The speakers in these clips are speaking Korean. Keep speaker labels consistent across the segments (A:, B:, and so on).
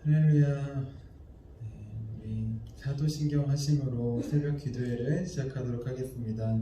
A: 할렐루야. 우리 사도신경 하심으로 새벽 기도회를 시작하도록 하겠습니다.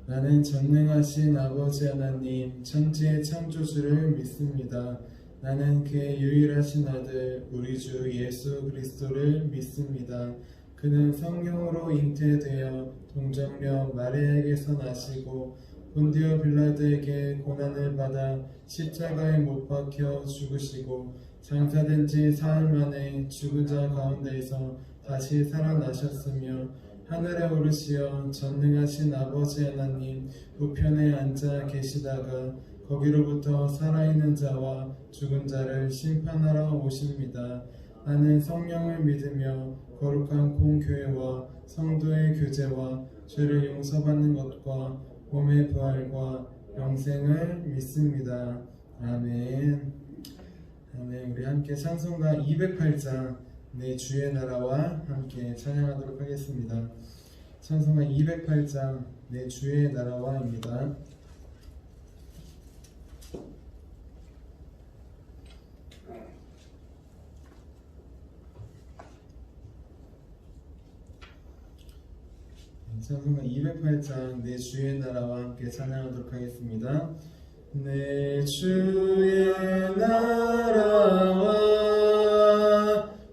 A: 나는 전능하신 아버지 하나님, 천지의 창조주를 믿습니다. 나는 그의 유일하신 아들, 우리 주 예수 그리스도를 믿습니다. 그는 성령으로 잉태되어 동정녀 마리아에게서 나시고 본디오 빌라도에게 고난을 받아 십자가에 못 박혀 죽으시고 장사된 지 사흘 만에 죽은 자 가운데에서 다시 살아나셨으며 하늘에 오르시어 전능하신 아버지 하나님 우편에 앉아 계시다가 거기로부터 살아있는 자와 죽은 자를 심판하러 오십니다. 나는 성령을 믿으며 거룩한 공교회와 성도의 교제와 죄를 용서받는 것과 몸의 부활과 영생을 믿습니다. 아멘. 아멘. 우리 함께 찬송가 208장 내 주의 나라와 함께 찬양하도록 하겠습니다. 찬송가 208장 내 주의 나라와입니다. 찬송가 208장 내 주의 나라와 함께 찬양하도록 하겠습니다. 내 주의 나라와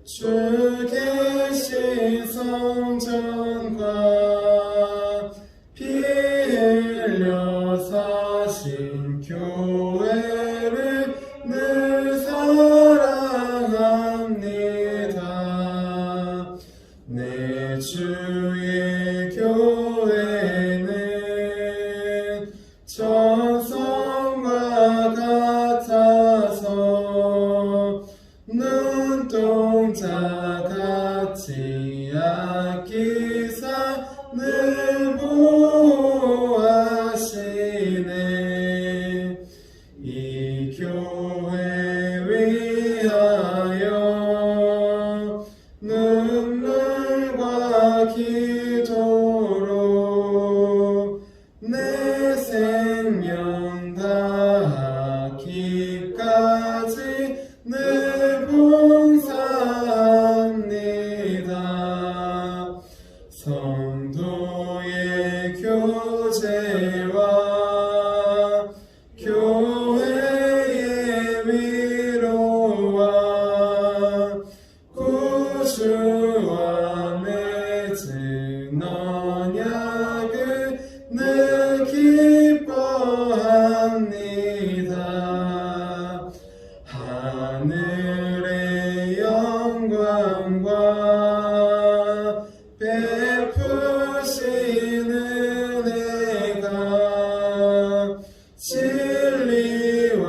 A: 주 계신 성전과 피 흘려 사신 교회를 늘 사랑합니다. 내 주의 교회는 전성과 같아서 눈동자같이 아끼사 늘 보호하시네. 이 교회 위하여 눈물과 기도로 내 생명 다하기까지 늘 봉사합니다. 성도의 교제와 교회의 위로와 구주와 맺은 언약을 늘 기뻐합니다. 하늘의 영광과 베푸신 은혜가 진리와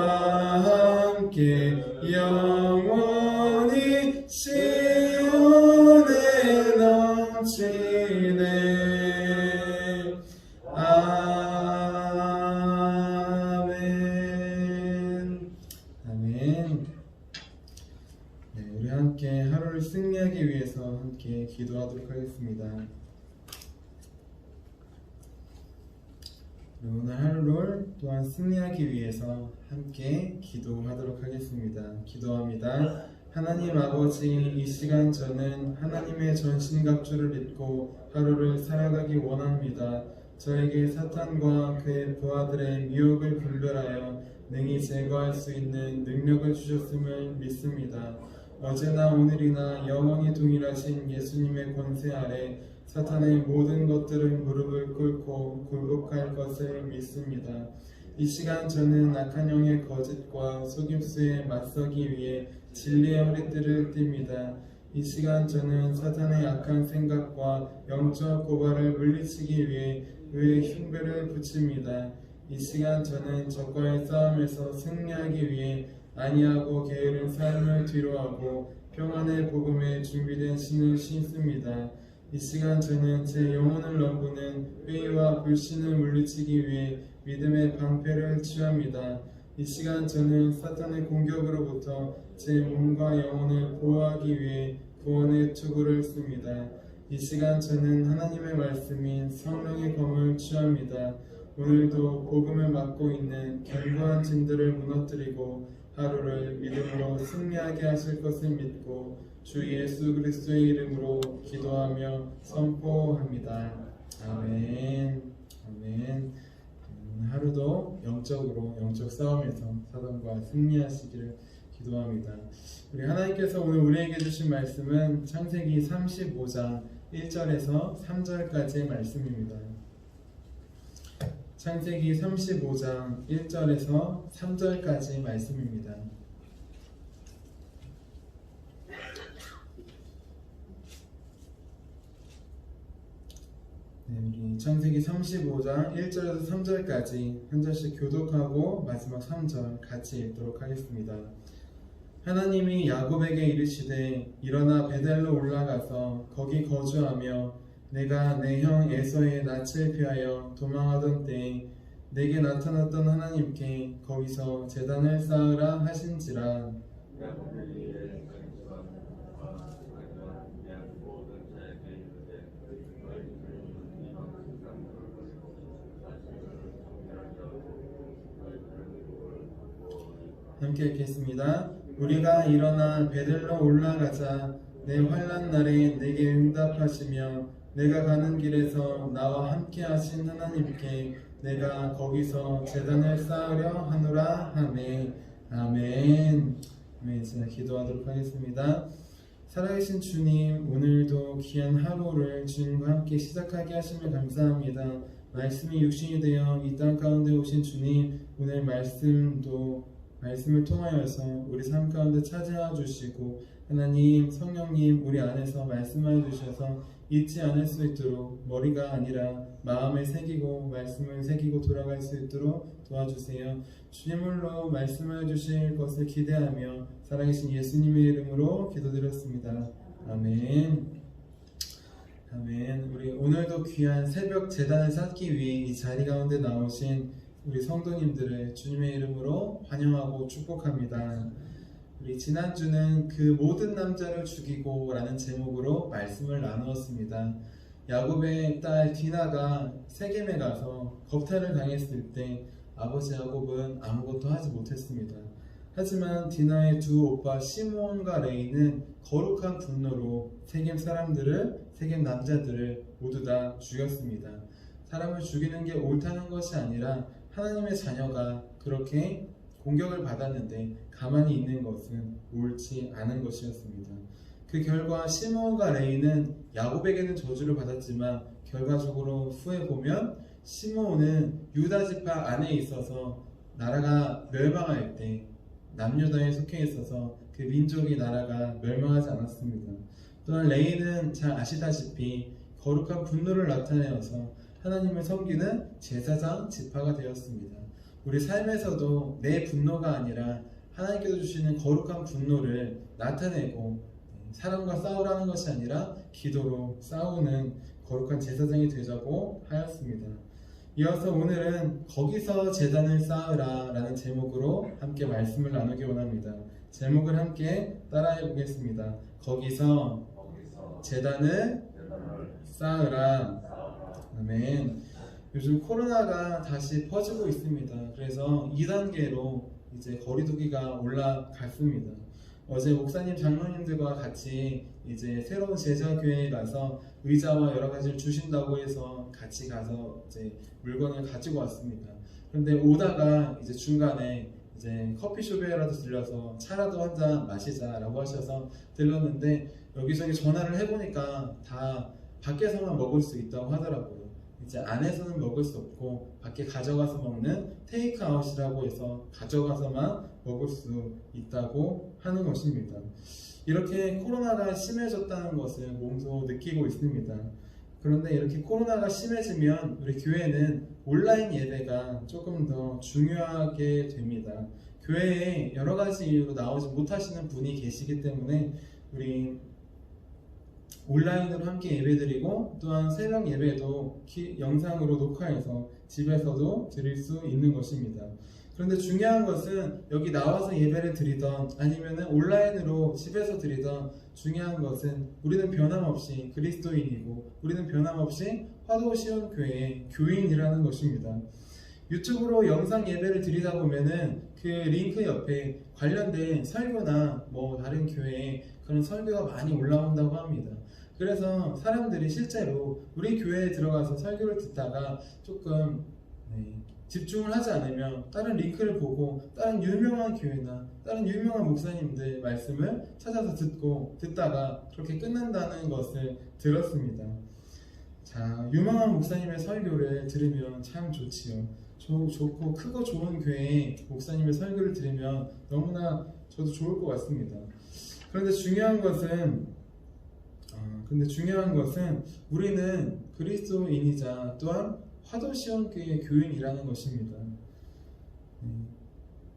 A: 함께 영원히 시온에 넘치네. 아멘. 아멘. 네, 우리 함께 하루를 승리하기 위해서 함께 기도하도록 하겠습니다. 오늘 하루를 또한 승리하기 위해서 함께 기도하도록 하겠습니다. 기도합니다. 하나님 아버지, 이 시간 저는 하나님의 전신갑주를 입고 하루를 살아가기 원합니다. 저에게 사탄과 그의 부하들의 미혹을 분별하여 능히 제거할 수 있는 능력을 주셨음을 믿습니다. 어제나 오늘이나 영원히 동일하신 예수님의 권세 아래 사탄의 모든 것들은 무릎을 꿇고 굴복할 것을 믿습니다. 이 시간 저는 악한 영의 거짓과 속임수에 맞서기 위해 진리의 허리띠를 띱니다. 이 시간 저는 사탄의 악한 생각과 영적 고발을 물리치기 위해 의의 흉배를 붙입니다. 이 시간 저는 적과의 싸움에서 승리하기 위해 안이하고 게으른 삶을 뒤로하고 평안의 복음에 준비된 신을 신습니다. 이 시간 저는 제 영혼을 넘보는 회의와 불신을 물리치기 위해 믿음의 방패를 취합니다. 이 시간 저는 사탄의 공격으로부터 제 몸과 영혼을 보호하기 위해 구원의 투구를 씁니다. 이 시간 저는 하나님의 말씀인 성령의 검을 취합니다. 오늘도 복음을 맡고 있는 견고한 짐들을 무너뜨리고 하루를 믿음으로 승리하게 하실 것을 믿고 주 예수 그리스도의 이름으로 기도하며 선포합니다. 아멘. 아멘. 하루도 영적 싸움에서 사단과 승리하시기를 기도합니다. 우리 하나님께서 오늘 우리에게 주신 말씀은 창세기 35장 1절에서 3절까지의 말씀입니다. 창세기 35장 1절에서 3절까지의 말씀입니다. 우리 창세기 35장 1절에서 3절까지 한 절씩 교독하고 마지막 3절 같이 읽도록 하겠습니다. 하나님이 야곱에게 이르시되 일어나 베델로 올라가서 거기 거주하며 내가 내 형 에서의 낯을 피하여 도망하던 때에 내게 나타났던 하나님께 거기서 제단을 쌓으라 하신지라. 함께 읽겠습니다. 우리가 일어나 베델로 올라가자 내 환난 날에 내게 응답하시며 내가 가는 길에서 나와 함께 하신 하나님께 내가 거기서 제단을 쌓으려 하노라 하네. 아멘. 아멘. 제가 기도하도록 하겠습니다. 살아계신 주님, 오늘도 귀한 하루를 주님과 함께 시작하게 하심을 감사합니다. 말씀이 육신이 되어 이 땅 가운데 오신 주님, 오늘 말씀을 통하여서 우리 삶 가운데 찾아와 주시고 하나님 성령님 우리 안에서 말씀하여 주셔서 잊지 않을 수 있도록 머리가 아니라 마음에 새기고 말씀을 새기고 돌아갈 수 있도록 도와주세요. 주님으로 말씀하여 주실 것을 기대하며 살아계신 예수님의 이름으로 기도드렸습니다. 아멘. 아멘. 우리 오늘도 귀한 새벽 제단을 쌓기 위해 이 자리 가운데 나오신 우리 성도님들을 주님의 이름으로 환영하고 축복합니다. 우리 지난주는 그 모든 남자를 죽이고 라는 제목으로 말씀을 나누었습니다. 야곱의 딸 디나가 세겜에 가서 겁탈을 당했을 때 아버지 야곱은 아무것도 하지 못했습니다. 하지만 디나의 두 오빠 시몬과 레이는 거룩한 분노로 세겜 남자들을 모두 다 죽였습니다. 사람을 죽이는 게 옳다는 것이 아니라 하나님의 자녀가 그렇게 공격을 받았는데 가만히 있는 것은 옳지 않은 것이었습니다. 그 결과 시몬과 레이는 야곱에게는 저주를 받았지만 결과적으로 후에 보면 시몬은 유다 지파 안에 있어서 나라가 멸망할 때 남유다에 속해 있어서 그 민족이 나라가 멸망하지 않았습니다. 또한 레이는 잘 아시다시피 거룩한 분노를 나타내어서 하나님을 섬기는 제사장 지파가 되었습니다. 우리 삶에서도 내 분노가 아니라 하나님께서 주시는 거룩한 분노를 나타내고 사람과 싸우라는 것이 아니라 기도로 싸우는 거룩한 제사장이 되자고 하였습니다. 이어서 오늘은 거기서 제단을 쌓으라 라는 제목으로 함께 말씀을 나누기 원합니다. 제목을 함께 따라해 보겠습니다. 거기서 제단을 쌓으라. 아멘. 요즘 코로나가 다시 퍼지고 있습니다. 그래서 2단계로 이제 거리두기가 올라갔습니다. 어제 목사님 장로님들과 같이 이제 새로운 제자교회에 가서 의자와 여러 가지를 주신다고 해서 같이 가서 이제 물건을 가지고 왔습니다. 그런데 오다가 이제 중간에 이제 커피숍에라도 들려서 차라도 한 잔 마시자라고 하셔서 들렀는데 여기저기 전화를 해보니까 다 밖에서만 먹을 수 있다고 하더라고요. 이제 안에서는 먹을 수 없고 밖에 가져가서 먹는 테이크아웃이라고 해서 가져가서만 먹을 수 있다고 하는 것입니다. 이렇게 코로나가 심해졌다는 것을 몸소 느끼고 있습니다. 그런데 이렇게 코로나가 심해지면 우리 교회는 온라인 예배가 조금 더 중요하게 됩니다. 교회에 여러 가지 이유로 나오지 못하시는 분이 계시기 때문에 우리 온라인으로 함께 예배드리고 또한 새벽 예배도 영상으로 녹화해서 집에서도 드릴 수 있는 것입니다. 그런데 중요한 것은 여기 나와서 예배를 드리던 아니면 온라인으로 집에서 드리던 중요한 것은 우리는 변함없이 그리스도인이고 우리는 변함없이 화도시온교회의 교인이라는 것입니다. 유튜브로 영상 예배를 드리다 보면은 그 링크 옆에 관련된 설교나 뭐 다른 교회에 그런 설교가 많이 올라온다고 합니다. 그래서 사람들이 실제로 우리 교회에 들어가서 설교를 듣다가 조금 집중을 하지 않으면 다른 링크를 보고 다른 유명한 교회나 다른 유명한 목사님들 말씀을 찾아서 듣다가 그렇게 끝난다는 것을 들었습니다. 자, 유명한 목사님의 설교를 들으면 참 좋지요. 좋고 크고 좋은 교회의 목사님의 설교를 들으면 너무나 저도 좋을 것 같습니다. 그런데 중요한 것은 우리는 그리스도인이자 또한 화도시원교회 교인이라는 것입니다.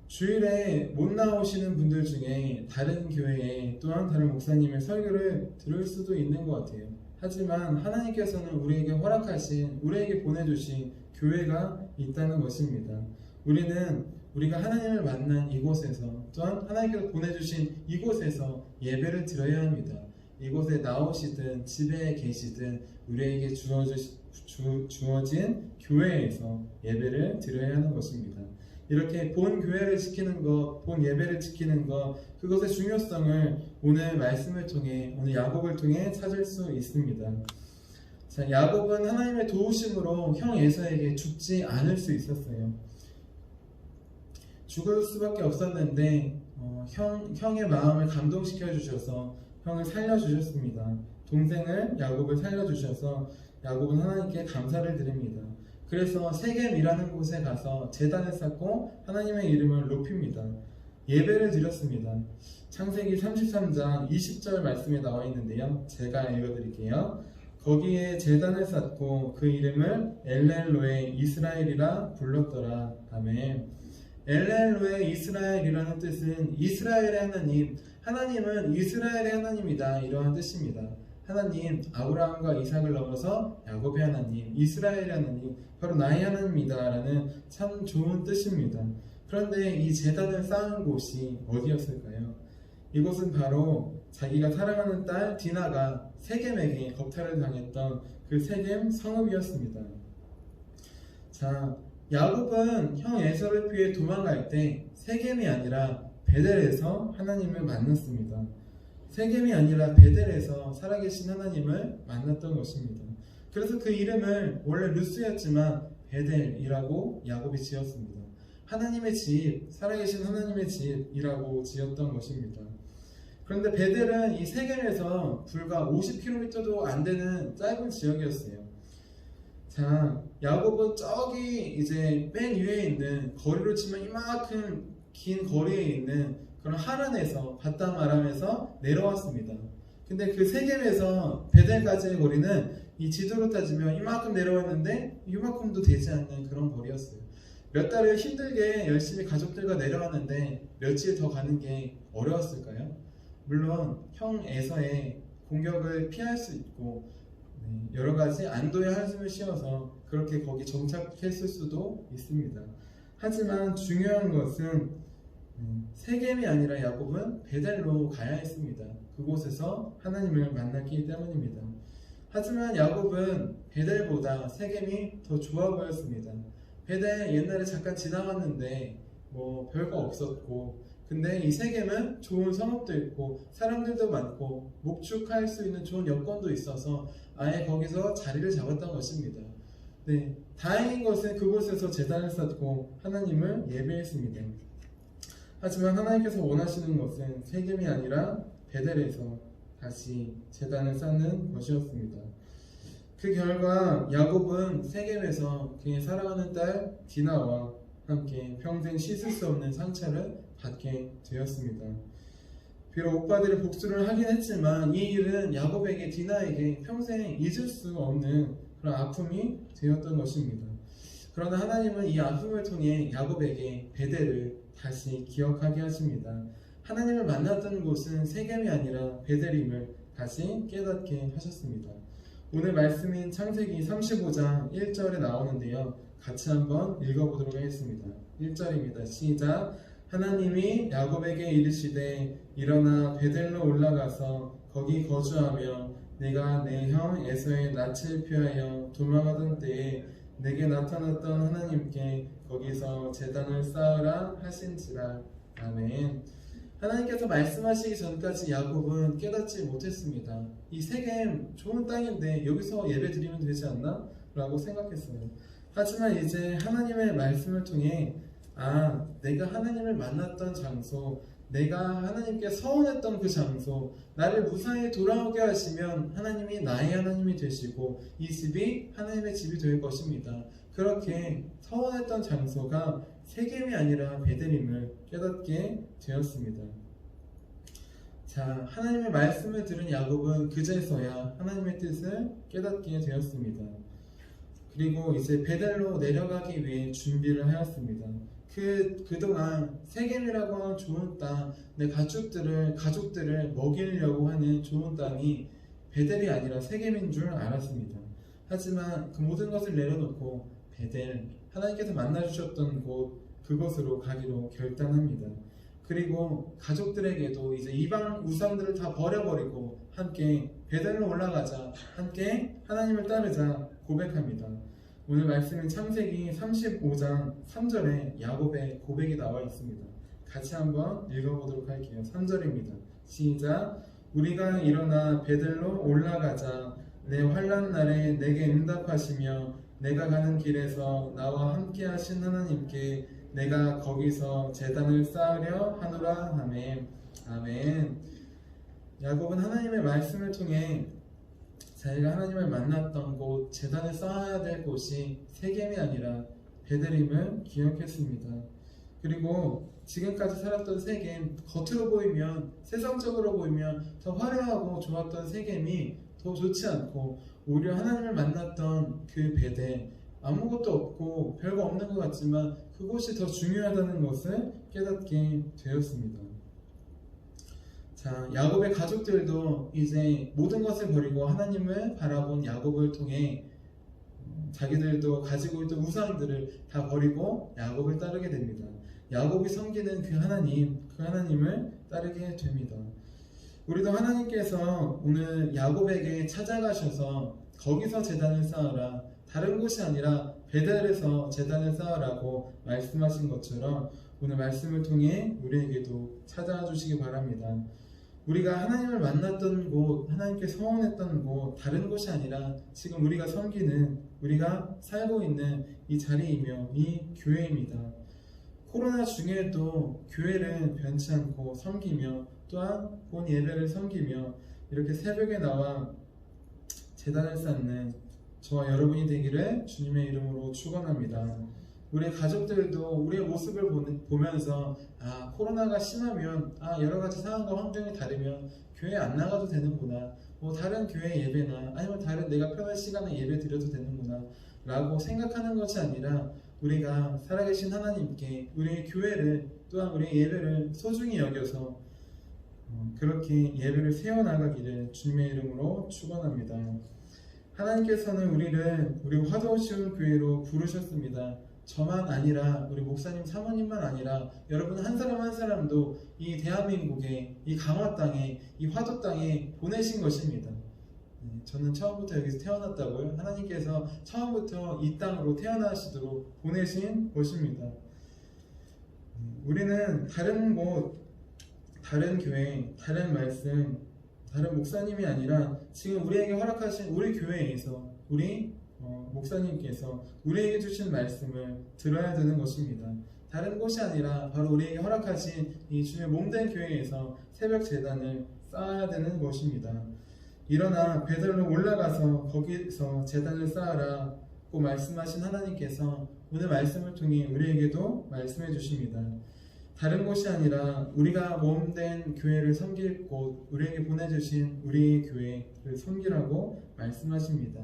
A: 주일에 못 나오시는 분들 중에 다른 교회에 또한 다른 목사님의 설교를 들을 수도 있는 것 같아요. 하지만 하나님께서는 우리에게 우리에게 보내주신 교회가 있다는 것입니다. 우리가 하나님을 만난 이곳에서 또한 하나님께서 보내주신 이곳에서 예배를 드려야 합니다. 이곳에 나오시든 집에 계시든 우리에게 주어진 교회에서 예배를 드려야 하는 것입니다. 이렇게 본 예배를 지키는 것, 그것의 중요성을 오늘 말씀을 통해, 오늘 야곱을 통해 찾을 수 있습니다. 자, 야곱은 하나님의 도우심으로 형 에사에게 죽지 않을 수 있었어요. 죽을 수밖에 없었는데 형의 마음을 감동시켜 주셔서 형을 살려주셨습니다. 동생을 야곱을 살려주셔서 야곱은 하나님께 감사를 드립니다. 그래서 세겜이라는 곳에 가서 제단을 쌓고 하나님의 이름을 높입니다. 예배를 드렸습니다. 창세기 33장 20절 말씀에 나와 있는데요. 제가 읽어드릴게요. 거기에 제단을 쌓고 그 이름을 엘렐로에 이스라엘이라 불렀더라. 아멘. 엘렐로에 이스라엘이라는 뜻은 이스라엘의 하나님, 하나님은 이스라엘의 하나님이다, 이러한 뜻입니다. 하나님, 아브라함과 이삭을 넘어서 야곱의 하나님, 이스라엘의 하나님, 바로 나의 하나님이다 라는 참 좋은 뜻입니다. 그런데 이 제단을 쌓은 곳이 어디였을까요? 이곳은 바로 자기가 사랑하는 딸 디나가 세겜에게 겁탈을 당했던 그 세겜 성읍이었습니다. 자, 야곱은 형 에서를 피해 도망갈 때 세겜이 아니라 베델에서 하나님을 만났습니다. 세겜이 아니라 베델에서 살아계신 하나님을 만났던 것입니다. 그래서 그 이름을 원래 루스였지만 베델이라고 야곱이 지었습니다. 하나님의 집, 살아계신 하나님의 집이라고 지었던 것입니다. 그런데 베델은 이 세겜에서 불과 50km도 안 되는 짧은 지역이었어요. 자, 야곱은 저기 이제 맨 위에 있는, 거리로 치면 이만큼 긴 거리에 있는 그런 하란에서, 바담 아람에서 내려왔습니다. 근데 그 세겜에서 베델까지의 거리는 이 지도로 따지면 이만큼 내려왔는데 이만큼도 되지 않는 그런 거리였어요. 몇 달을 힘들게 열심히 가족들과 내려왔는데 며칠 더 가는 게 어려웠을까요? 물론 형 에서의 공격을 피할 수 있고 여러 가지 안도의 한숨을 쉬어서 그렇게 거기 정착했을 수도 있습니다. 하지만 중요한 것은 세겜이 아니라 야곱은 베델로 가야 했습니다. 그곳에서 하나님을 만났기 때문입니다. 하지만 야곱은 베델보다 세겜이 더 좋아 보였습니다. 베델 옛날에 잠깐 지나갔는데 뭐 별거 없었고, 근데 이 세겜은 좋은 성읍도 있고 사람들도 많고 목축할 수 있는 좋은 여건도 있어서 아예 거기서 자리를 잡았던 것입니다. 네, 다행인 것은 그곳에서 제단을 쌓고 하나님을 예배했습니다. 하지만 하나님께서 원하시는 것은 세겜이 아니라 베델에서 다시 제단을 쌓는 것이었습니다. 그 결과 야곱은 세겜에서 그의 사랑하는 딸 디나와 함께 평생 씻을 수 없는 상처를 받게 되었습니다. 비록 오빠들이 복수를 하긴 했지만 이 일은 야곱에게, 디나에게 평생 잊을 수 없는 그런 아픔이 되었던 것입니다. 그러나 하나님은 이 아픔을 통해 야곱에게 베델을 다시 기억하게 하십니다. 하나님을 만났던 곳은 세겜이 아니라 베델임을 다시 깨닫게 하셨습니다. 오늘 말씀인 창세기 35장 1절에 나오는데요. 같이 한번 읽어보도록 하겠습니다. 1절입니다. 시작. 하나님이 야곱에게 이르시되 일어나 베델로 올라가서 거기 거주하며 내가 내 형 에서의 낯을 피하여 도망하던 때에 내게 나타났던 하나님께 거기서 제단을 쌓으라 하신지라. 아멘. 하나님께서 말씀하시기 전까지 야곱은 깨닫지 못했습니다. 이 세겜 좋은 땅인데 여기서 예배 드리면 되지 않나? 라고 생각했어요. 하지만 이제 하나님의 말씀을 통해 내가 하나님을 만났던 장소, 내가 하나님께 서원했던 그 장소, 나를 무사히 돌아오게 하시면 하나님이 나의 하나님이 되시고 이 집이 하나님의 집이 될 것입니다. 그렇게 서원했던 장소가 세겜이 아니라 베들임을 깨닫게 되었습니다. 자, 하나님의 말씀을 들은 야곱은 그제서야 하나님의 뜻을 깨닫게 되었습니다. 그리고 이제 베델로 내려가기 위해 준비를 하였습니다. 그동안 세겜이라고 하는 좋은 땅, 내 가족들을 먹이려고 하는 좋은 땅이 베델이 아니라 세겜인 줄 알았습니다. 하지만 그 모든 것을 내려놓고 베델, 하나님께서 만나주셨던 곳, 그곳으로 가기로 결단합니다. 그리고 가족들에게도 이제 이방 우상들을 다 버려버리고 함께 베델로 올라가자, 함께 하나님을 따르자 고백합니다. 오늘 말씀은 창세기 35장 3절에 야곱의 고백이 나와 있습니다. 같이 한번 읽어보도록 할게요. 3절입니다. 시작. 우리가 일어나 베델로 올라가자. 내 환난 날에 내게 응답하시며 내가 가는 길에서 나와 함께 하신 하나님께 내가 거기서 제단을 쌓으려 하노라 하매. 아멘. 야곱은 하나님의 말씀을 통해 자기가 하나님을 만났던 곳, 제단을 쌓아야 될 곳이 세겜이 아니라 베들임을 기억했습니다. 그리고 지금까지 살았던 세겜, 겉으로 보이면, 세상적으로 보이면 더 화려하고 좋았던 세겜이 더 좋지 않고 오히려 하나님을 만났던 그 베델, 아무것도 없고 별거 없는 것 같지만 그곳이 더 중요하다는 것을 깨닫게 되었습니다. 자, 야곱의 가족들도 이제 모든 것을 버리고 하나님을 바라본 야곱을 통해 자기들도 가지고 있던 우상들을 다 버리고 야곱을 따르게 됩니다. 야곱이 섬기는 그 하나님을 따르게 됩니다. 우리도 하나님께서 오늘 야곱에게 찾아가셔서 거기서 제단을 쌓으라, 다른 곳이 아니라 베델에서 제단을 쌓으라고 말씀하신 것처럼 오늘 말씀을 통해 우리에게도 찾아와 주시기 바랍니다. 우리가 하나님을 만났던 곳, 하나님께 서원했던 곳, 다른 곳이 아니라 지금 우리가 섬기는, 우리가 살고 있는 이 자리이며 이 교회입니다. 코로나 중에도 교회를 변치 않고 섬기며 또한 본 예배를 섬기며 이렇게 새벽에 나와 제단을 쌓는 저와 여러분이 되기를 주님의 이름으로 축원합니다. 우리 가족들도 우리의 모습을 보면서 코로나가 심하면 여러 가지 상황과 환경이 다르면 교회 안 나가도 되는구나, 뭐 다른 교회 예배나 아니면 다른 내가 편한 시간에 예배 드려도 되는구나 라고 생각하는 것이 아니라 우리가 살아계신 하나님께 우리의 교회를 또한 우리의 예배를 소중히 여겨서 그렇게 예배를 세워나가기를 주님의 이름으로 축원합니다. 하나님께서는 우리 화도시온 교회로 부르셨습니다. 저만 아니라 우리 목사님 사모님만 아니라 여러분 한 사람 한 사람도 이 대한민국에, 이 강화 땅에, 이 화도 땅에 보내신 것입니다. 저는 처음부터 여기서 태어났다고요? 하나님께서 처음부터 이 땅으로 태어나시도록 보내신 것입니다. 우리는 다른 곳, 다른 교회, 다른 말씀, 다른 목사님이 아니라 지금 우리에게 허락하신 우리 교회에서 우리 목사님께서 우리에게 주신 말씀을 들어야 되는 것입니다. 다른 곳이 아니라 바로 우리에게 허락하신 이 주의 몸된 교회에서 새벽 제단을 쌓아야 되는 것입니다. 일어나 베델로 올라가서 거기서 제단을 쌓아라고 말씀하신 하나님께서 오늘 말씀을 통해 우리에게도 말씀해 주십니다. 다른 곳이 아니라 우리가 몸된 교회를 섬길 곳, 우리에게 보내주신 우리의 교회를 섬기라고 말씀하십니다.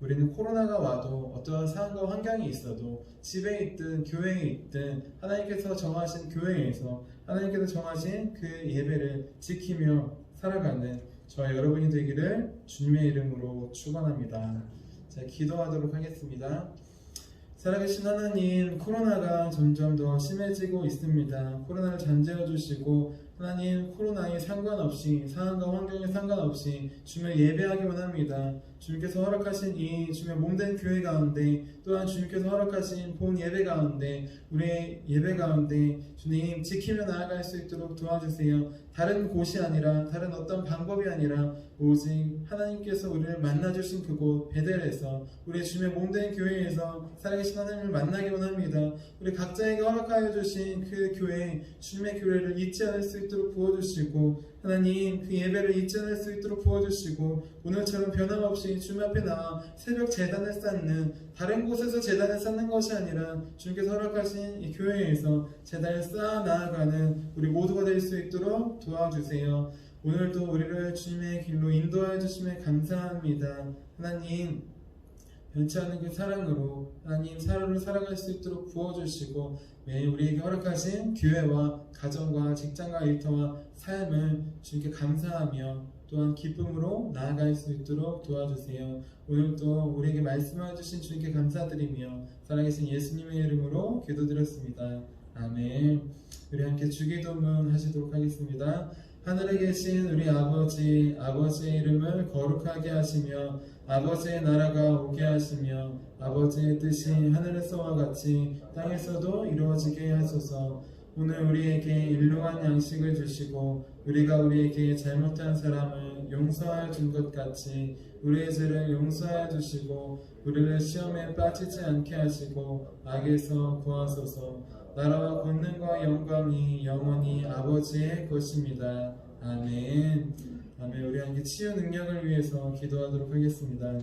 A: 우리는 코로나가 와도 어떠한 상황과 환경이 있어도 집에 있든 교회에 있든 하나님께서 정하신 교회에서 하나님께서 정하신 그 예배를 지키며 살아가는 저와 여러분이 되기를 주님의 이름으로 축원합니다. 자, 기도하도록 하겠습니다. 살아계신 하나님, 코로나가 점점 더 심해지고 있습니다. 코로나를 잠재워 주시고 하나님 코로나에 상관없이 상황과 환경에 상관없이 주님을 예배하기 원합니다. 주님께서 허락하신 이 주님의 몸된 교회 가운데 또한 주님께서 허락하신 본 예배 가운데 우리의 예배 가운데 주님 지키며 나아갈 수 있도록 도와주세요. 다른 곳이 아니라 다른 어떤 방법이 아니라 오직 하나님께서 우리를 만나주신 그곳 베델에서 우리 주님의 몸된 교회에서 살아계신 하나님을 만나기 원합니다. 우리 각자에게 허락하여 주신 그 교회 주님의 교회를 잊지 않을 수 있도록 부어주시고 하나님 그 예배를 잊지 않을 수 있도록 부어주시고 오늘처럼 변함없이 주님 앞에 나와 새벽 제단을 쌓는 다른 곳에서 제단을 쌓는 것이 아니라 주님께서 허락하신 이 교회에서 제단을 쌓아 나아가는 우리 모두가 될 수 있도록 도와주세요. 오늘도 우리를 주님의 길로 인도하여 주심에 감사합니다. 하나님 변치 않는 그 사랑으로 하나님 사람을 살아갈 수 있도록 부어주시고 매일 우리에게 허락하신 교회와 가정과 직장과 일터와 삶을 주님께 감사하며 또한 기쁨으로 나아갈 수 있도록 도와주세요. 오늘도 우리에게 말씀해 주신 주님께 감사드리며 살아계신 예수님의 이름으로 기도드렸습니다. 아멘. 우리 함께 주기도문 하시도록 하겠습니다. 하늘에 계신 우리 아버지, 아버지의 이름을 거룩하게 하시며 아버지의 나라가 오게 하시며 아버지의 뜻이 하늘에서와 같이 땅에서도 이루어지게 하소서. 오늘 우리에게 일용할 양식을 주시고 우리가 우리에게 잘못한 사람을 용서하여 준 것 같이 우리의 죄를 용서하여 주시고 우리를 시험에 빠지지 않게 하시고 악에서 구하소서. 나라와 권능과 영광이 영원히 아버지의 것입니다. 아멘. 아멘. 우리 함께 치유 능력을 위해서 기도하도록 하겠습니다.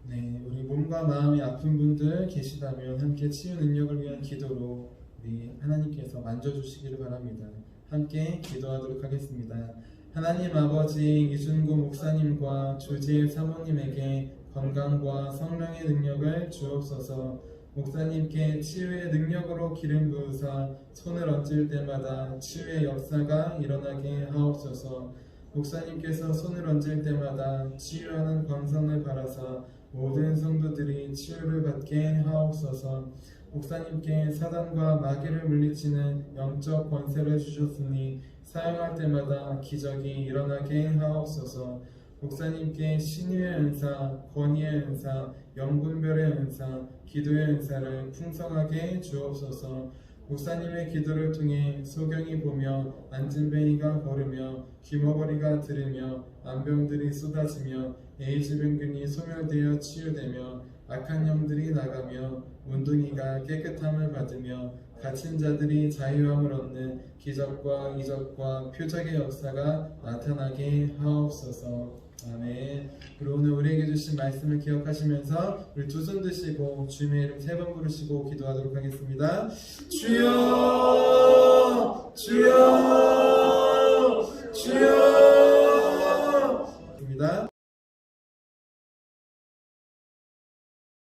A: 네, 우리 몸과 마음이 아픈 분들 계시다면 함께 치유 능력을 위한 기도로 우리 하나님께서 만져주시기를 바랍니다. 함께 기도하도록 하겠습니다. 하나님 아버지, 이준구 목사님과 조지혜 사모님에게 건강과 성령의 능력을 주옵소서. 목사님께 치유의 능력으로 기름 부으사 손을 얹을 때마다 치유의 역사가 일어나게 하옵소서. 목사님께서 손을 얹을 때마다 치유하는 권성을 바라사 모든 성도들이 치유를 받게 하옵소서. 목사님께 사단과 마귀를 물리치는 영적 권세를 주셨으니 사용할 때마다 기적이 일어나게 하옵소서. 목사님께 신유의 은사, 권위의 은사, 영분별의 은사, 기도의 은사를 풍성하게 주옵소서. 목사님의 기도를 통해 소경이 보며 안진뱅이가 걸으며 귀머거리가 들으며 안병들이 쏟아지며 에이즈 병균이 소멸되어 치유되며 악한 영들이 나가며 문둥이가 깨끗함을 받으며 갇힌 자들이 자유함을 얻는 기적과 이적과 표적의 역사가 나타나게 하옵소서. 아멘. 그리고 오늘 우리에게 주신 말씀을 기억하시면서 우리 두 손 드시고 주님의 이름 3번 부르시고 기도하도록 하겠습니다. 주여, 주여, 주여. 입니다.